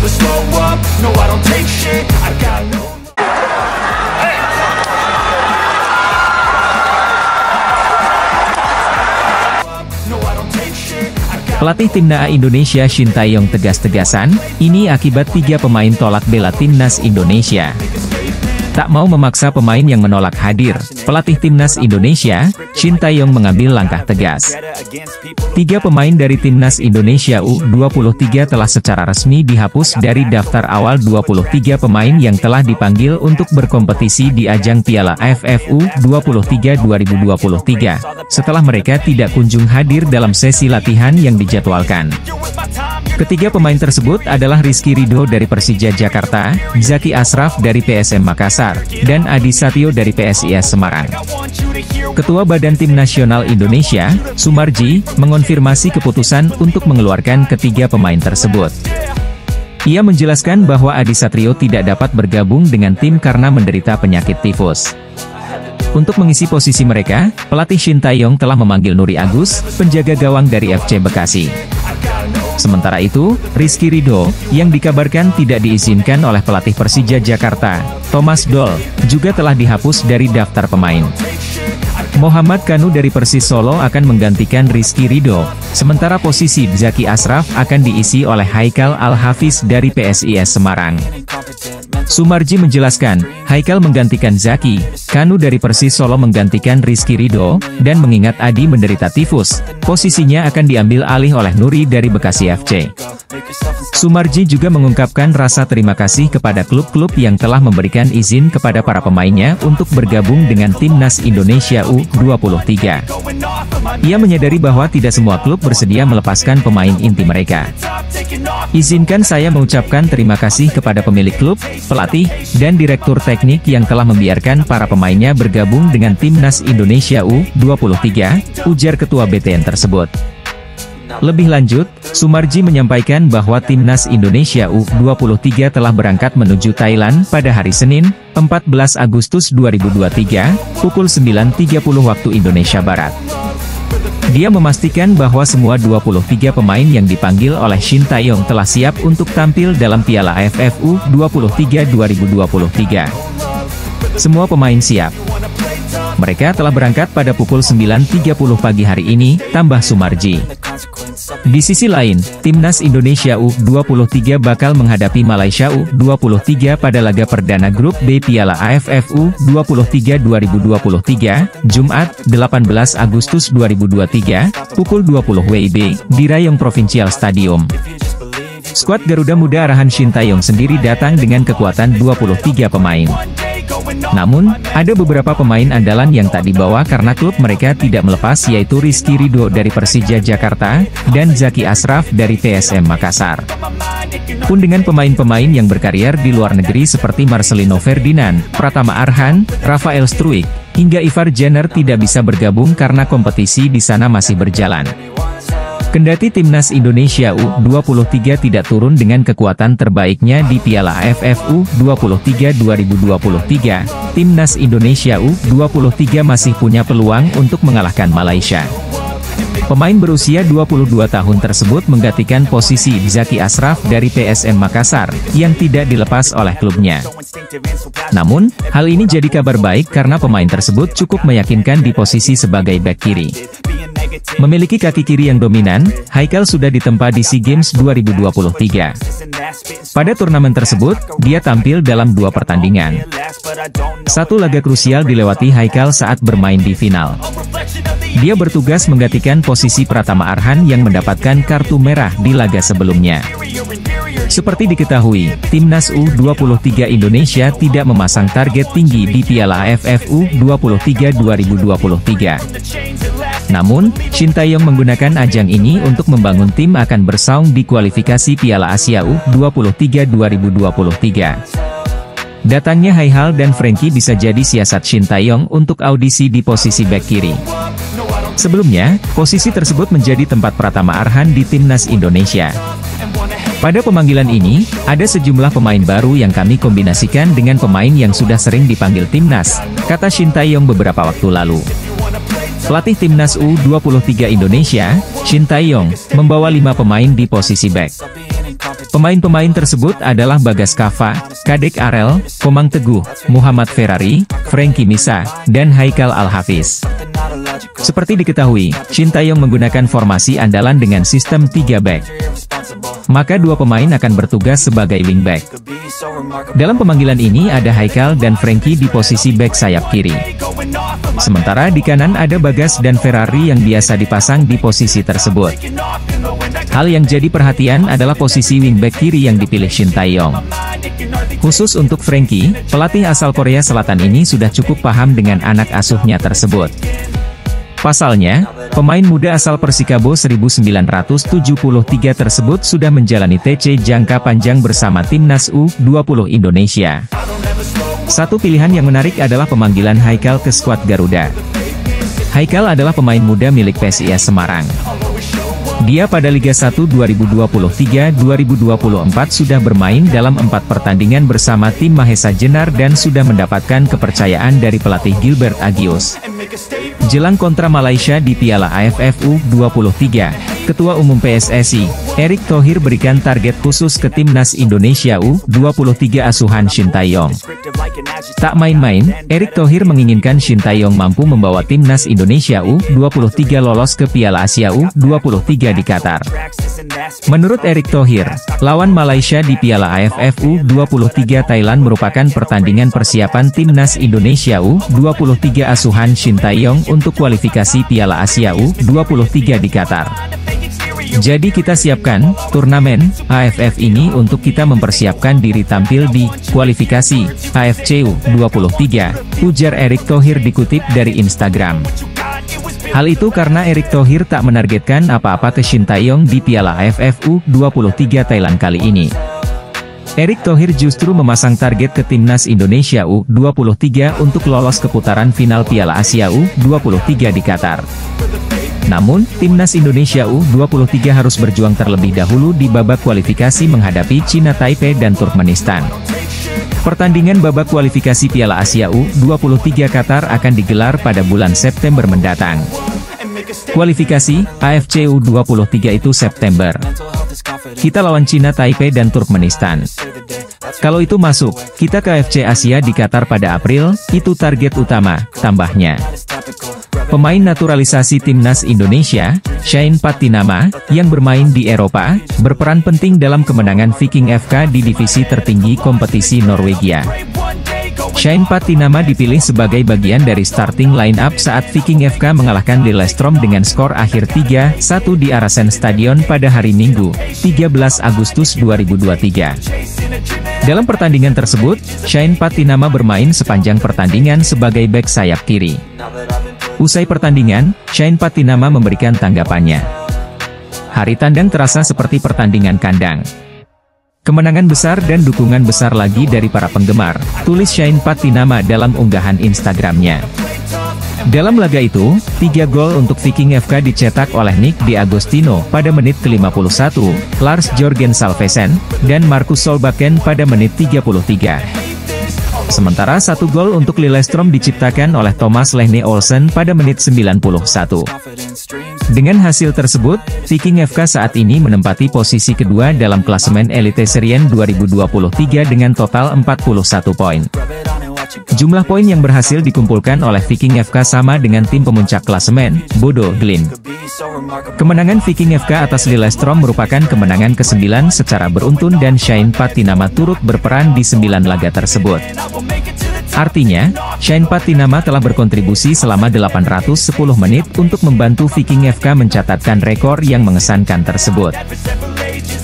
never slow up, no I don't take shit, I got no. Pelatih Timnas Indonesia Shin Tae-yong tegas-tegasan, ini akibat 3 pemain tolak bela Timnas Indonesia. Tak mau memaksa pemain yang menolak hadir, pelatih Timnas Indonesia, Shin Tae-yong mengambil langkah tegas. 3 pemain dari Timnas Indonesia U23 telah secara resmi dihapus dari daftar awal 23 pemain yang telah dipanggil untuk berkompetisi di ajang Piala AFF U23 2023, setelah mereka tidak kunjung hadir dalam sesi latihan yang dijadwalkan. Ketiga pemain tersebut adalah Rizky Ridho dari Persija Jakarta, Zaki Ashraf dari PSM Makassar, dan Adi Satyo dari PSIS Semarang. Ketua Badan Tim Nasional Indonesia, Sumarji, mengonfirmasi keputusan untuk mengeluarkan ketiga pemain tersebut. Ia menjelaskan bahwa Adi Satrio tidak dapat bergabung dengan tim karena menderita penyakit tifus. Untuk mengisi posisi mereka, pelatih Shin Tae-yong telah memanggil Nuri Agus, penjaga gawang dari FC Bekasi. Sementara itu, Rizky Ridho, yang dikabarkan tidak diizinkan oleh pelatih Persija Jakarta, Thomas Doll, juga telah dihapus dari daftar pemain. Muhammad Kanu dari Persis Solo akan menggantikan Rizky Ridho, sementara posisi Zaki Ashraf akan diisi oleh Haikal Al-Hafiz dari PSIS Semarang. Sumarji menjelaskan, Haikal menggantikan Zaki, Kanu dari Persis Solo menggantikan Rizky Ridho, dan mengingat Adi menderita tifus, posisinya akan diambil alih oleh Nuri dari Bekasi FC. Sumarji juga mengungkapkan rasa terima kasih kepada klub-klub yang telah memberikan izin kepada para pemainnya untuk bergabung dengan Timnas Indonesia U23. Ia menyadari bahwa tidak semua klub bersedia melepaskan pemain inti mereka. Izinkan saya mengucapkan terima kasih kepada pemilik klub, pelatih, dan direktur teknik yang telah membiarkan para pemainnya bergabung dengan Timnas Indonesia U23, ujar ketua BTN tersebut. Lebih lanjut, Sumarji menyampaikan bahwa Timnas Indonesia U23 telah berangkat menuju Thailand pada hari Senin, 14 Agustus 2023, pukul 9.30 waktu Indonesia Barat. Dia memastikan bahwa semua 23 pemain yang dipanggil oleh Shin Tae-yong telah siap untuk tampil dalam Piala AFF U23 2023. Semua pemain siap. Mereka telah berangkat pada pukul 9.30 pagi hari ini, tambah Sumarji. Di sisi lain, Timnas Indonesia U23 bakal menghadapi Malaysia U23 pada laga perdana grup B Piala AFF U23 2023, Jumat, 18 Agustus 2023, pukul 20 WIB, di Rayong Provincial Stadium. Skuad Garuda Muda arahan Shin Tae-yong sendiri datang dengan kekuatan 23 pemain. Namun, ada beberapa pemain andalan yang tak dibawa karena klub mereka tidak melepas, yaitu Rizky Ridho dari Persija Jakarta, dan Zaki Ashraf dari PSM Makassar. Pun dengan pemain-pemain yang berkarier di luar negeri seperti Marcelino Ferdinand, Pratama Arhan, Rafael Struijk, hingga Ivar Jenner tidak bisa bergabung karena kompetisi di sana masih berjalan. Kendati Timnas Indonesia U23 tidak turun dengan kekuatan terbaiknya di Piala AFF U23 2023, Timnas Indonesia U23 masih punya peluang untuk mengalahkan Malaysia. Pemain berusia 22 tahun tersebut menggantikan posisi Zaki Ashraf dari PSM Makassar, yang tidak dilepas oleh klubnya. Namun, hal ini jadi kabar baik karena pemain tersebut cukup meyakinkan di posisi sebagai bek kiri. Memiliki kaki kiri yang dominan, Haikal sudah ditempa di SEA Games 2023. Pada turnamen tersebut, dia tampil dalam 2 pertandingan. Satu laga krusial dilewati Haikal saat bermain di final. Dia bertugas menggantikan posisi Pratama Arhan yang mendapatkan kartu merah di laga sebelumnya. Seperti diketahui, Timnas U23 Indonesia tidak memasang target tinggi di Piala AFF U23 2023. Namun, Shin Tae-yong menggunakan ajang ini untuk membangun tim akan bersaing di kualifikasi Piala Asia U23 2023. Datangnya Haihal dan Frankie bisa jadi siasat Shin Tae-yong untuk audisi di posisi bek kiri. Sebelumnya, posisi tersebut menjadi tempat Pratama Arhan di Timnas Indonesia. Pada pemanggilan ini, ada sejumlah pemain baru yang kami kombinasikan dengan pemain yang sudah sering dipanggil Timnas, kata Shin Tae-yong beberapa waktu lalu. Pelatih Timnas U23 Indonesia, Shin Tae-yong, membawa 5 pemain di posisi bek. Pemain-pemain tersebut adalah Bagas Kava, Kadek Arel, Komang Teguh, Muhammad Ferrari, Frankie Misa, dan Haikal Al-Hafiz. Seperti diketahui, Shin Tae-yong menggunakan formasi andalan dengan sistem 3 back. Maka dua pemain akan bertugas sebagai wingback. Dalam pemanggilan ini ada Haikal dan Frankie di posisi back sayap kiri. Sementara di kanan ada Bagas dan Ferrari yang biasa dipasang di posisi tersebut. Hal yang jadi perhatian adalah posisi wingback kiri yang dipilih Shin Tae-yong. Khusus untuk Frankie, pelatih asal Korea Selatan ini sudah cukup paham dengan anak asuhnya tersebut. Pasalnya, pemain muda asal Persikabo 1973 tersebut sudah menjalani TC jangka panjang bersama Timnas U20 Indonesia. Satu pilihan yang menarik adalah pemanggilan Haikal ke skuad Garuda. Haikal adalah pemain muda milik PSIS Semarang. Dia pada Liga 1 2023-2024 sudah bermain dalam 4 pertandingan bersama tim Mahesa Jenar dan sudah mendapatkan kepercayaan dari pelatih Gilbert Agius. Jelang kontra Malaysia di Piala AFF U23, Ketua Umum PSSI, Erick Thohir berikan target khusus ke Timnas Indonesia U23 asuhan Shin Tae-yong. Tak main-main, Erick Thohir menginginkan Shin Tae-yong mampu membawa Timnas Indonesia U23 lolos ke Piala Asia U23 di Qatar. Menurut Erick Thohir, lawan Malaysia di Piala AFF U23 Thailand merupakan pertandingan persiapan Timnas Indonesia U23 asuhan Shin Tae-yong untuk kualifikasi Piala Asia U23 di Qatar. Jadi kita siapkan turnamen AFF ini untuk kita mempersiapkan diri tampil di kualifikasi AFC U23, ujar Erick Thohir dikutip dari Instagram. Hal itu karena Erick Thohir tak menargetkan apa-apa ke Shin Tae-yong di Piala AFF U23 Thailand kali ini. Erick Thohir justru memasang target ke Timnas Indonesia U23 untuk lolos ke putaran final Piala Asia U23 di Qatar. Namun, Timnas Indonesia U23 harus berjuang terlebih dahulu di babak kualifikasi menghadapi China Taipei dan Turkmenistan. Pertandingan babak kualifikasi Piala Asia U23 Qatar akan digelar pada bulan September mendatang. Kualifikasi AFC U23 itu September. Kita lawan China Taipei dan Turkmenistan. Kalau itu masuk, kita ke AFC Asia di Qatar pada April, itu target utama, tambahnya. Pemain naturalisasi Timnas Indonesia, Shane Patinama, yang bermain di Eropa, berperan penting dalam kemenangan Viking FK di divisi tertinggi kompetisi Norwegia. Shane Patinama dipilih sebagai bagian dari starting line-up saat Viking FK mengalahkan Lillestrøm dengan skor akhir 3-1 di Arasen Stadion pada hari Minggu, 13 Agustus 2023. Dalam pertandingan tersebut, Shane Patinama bermain sepanjang pertandingan sebagai bek sayap kiri. Usai pertandingan, Shane Patinama memberikan tanggapannya. Hari tandang terasa seperti pertandingan kandang. Kemenangan besar dan dukungan besar lagi dari para penggemar, tulis Shane Patinama dalam unggahan Instagramnya. Dalam laga itu, 3 gol untuk Viking FK dicetak oleh Nick D'Agostino pada menit ke-51, Lars Jørgen Salvesen, dan Marcus Solbakken pada menit 33. Sementara 1 gol untuk Lillestrøm diciptakan oleh Thomas Lehne Olsen pada menit 91. Dengan hasil tersebut, Viking FK saat ini menempati posisi kedua dalam klasemen Eliteserien 2023 dengan total 41 poin. Jumlah poin yang berhasil dikumpulkan oleh Viking FK sama dengan tim pemuncak klasemen, Bodo Glimt. Kemenangan Viking FK atas Lillestrøm merupakan kemenangan ke-9 secara beruntun dan Shane Patinama turut berperan di 9 laga tersebut. Artinya, Shane Patinama telah berkontribusi selama 810 menit untuk membantu Viking FK mencatatkan rekor yang mengesankan tersebut.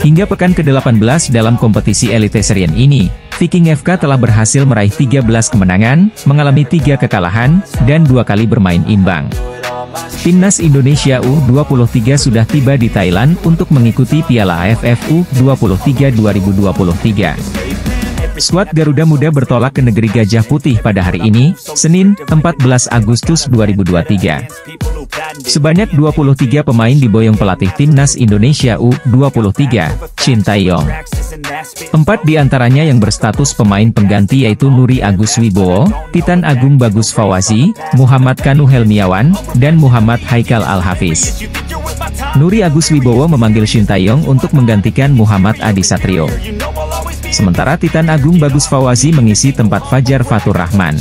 Hingga pekan ke-18 dalam kompetisi Eliteserien ini, Viking FK telah berhasil meraih 13 kemenangan, mengalami 3 kekalahan, dan 2 kali bermain imbang. Timnas Indonesia U23 sudah tiba di Thailand untuk mengikuti Piala AFF U23 2023. Skuad Garuda Muda bertolak ke negeri Gajah Putih pada hari ini, Senin, 14 Agustus 2023. Sebanyak 23 pemain diboyong pelatih Timnas Indonesia U23, Shin Tae-yong. 4 diantaranya yang berstatus pemain pengganti yaitu Nuri Agus Wibowo, Titan Agung Bagus Fawzi, Muhammad Kanu Helmiawan, dan Muhammad Haikal Al-Hafiz. Nuri Agus Wibowo memanggil Shin Tae-yong untuk menggantikan Muhammad Adi Satrio. Sementara Titan Agung Bagus Fawzi mengisi tempat Fajar Fatur Rahman.